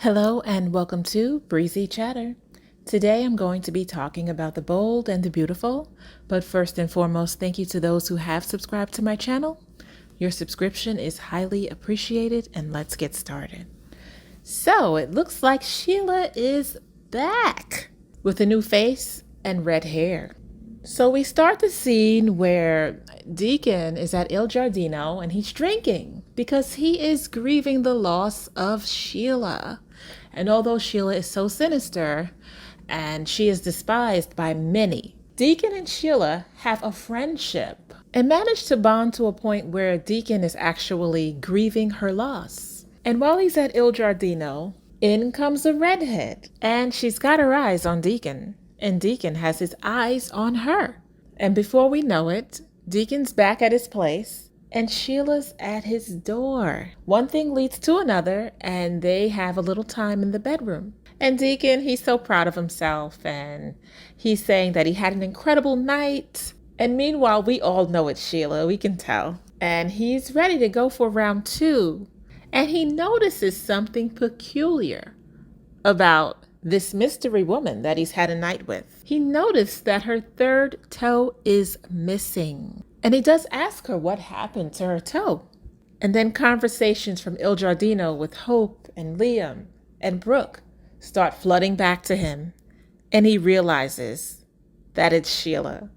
Hello and welcome to Breezy Chatter. Today I'm going to be talking about the bold and the beautiful, but first and foremost, thank you to those who have subscribed to my channel. Your subscription is highly appreciated, and let's get started. So it looks like Sheila is back with a new face and red hair. So we start the scene where Deacon is at Il Giardino and he's drinking because he is grieving the loss of Sheila. And although Sheila is so sinister and she is despised by many, Deacon and Sheila have a friendship and manage to bond to a point where Deacon is actually grieving her loss. And while he's at Il Giardino, in comes a redhead and she's got her eyes on Deacon. And Deacon has his eyes on her. And before we know it, Deacon's back at his place and Sheila's at his door. One thing leads to another and they have a little time in the bedroom. And Deacon, he's so proud of himself and he's saying that he had an incredible night. And meanwhile, we all know it's Sheila, we can tell. And he's ready to go for round 2. And he notices something peculiar about this mystery woman that he's had a night with. He noticed that her third toe is missing. And he does ask her what happened to her toe. And then conversations from Il Giardino with Hope and Liam and Brooke start flooding back to him. And he realizes that it's Sheila.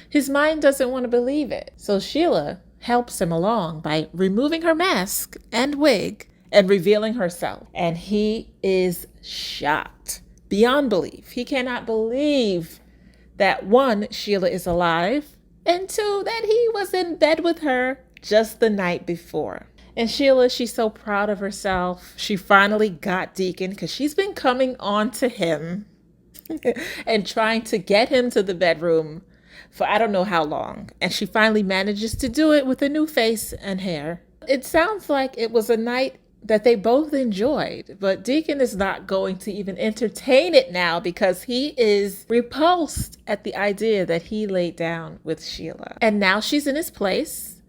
His mind doesn't want to believe it. So Sheila helps him along by removing her mask and wig and revealing herself. And he is shocked beyond belief. He cannot believe that 1, Sheila is alive, and 2, that he was in bed with her just the night before. And Sheila, she's so proud of herself. She finally got Deacon because she's been coming on to him and trying to get him to the bedroom for I don't know how long. And she finally manages to do it with a new face and hair. It sounds like it was a night that they both enjoyed, but Deacon is not going to even entertain it now because he is repulsed at the idea that he laid down with Sheila. And now she's in his place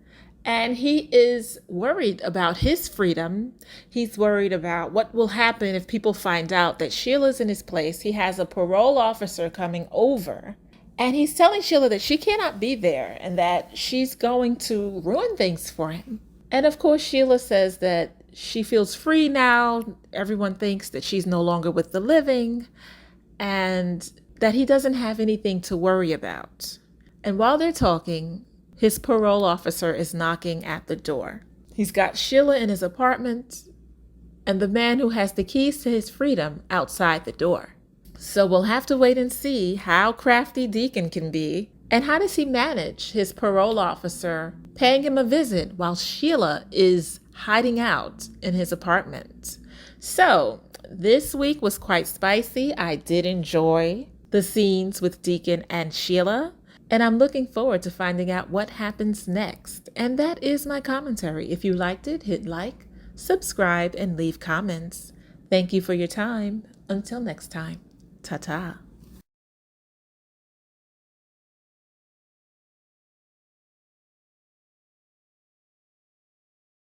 and he is worried about his freedom. He's worried about what will happen if people find out that Sheila's in his place. He has a parole officer coming over and he's telling Sheila that she cannot be there and that she's going to ruin things for him. And of course, Sheila says that she feels free now. Everyone thinks that she's no longer with the living and that he doesn't have anything to worry about. And while they're talking, his parole officer is knocking at the door. He's got Sheila in his apartment and the man who has the keys to his freedom outside the door. So we'll have to wait and see how crafty Deacon can be and how does he manage his parole officer paying him a visit while Sheila is hiding out in his apartment. So this week was quite spicy. I did enjoy the scenes with Deacon and Sheila, and I'm looking forward to finding out what happens next. And that is my commentary. If you liked it, hit like, subscribe, and leave comments. Thank you for your time. Until next time, ta-ta.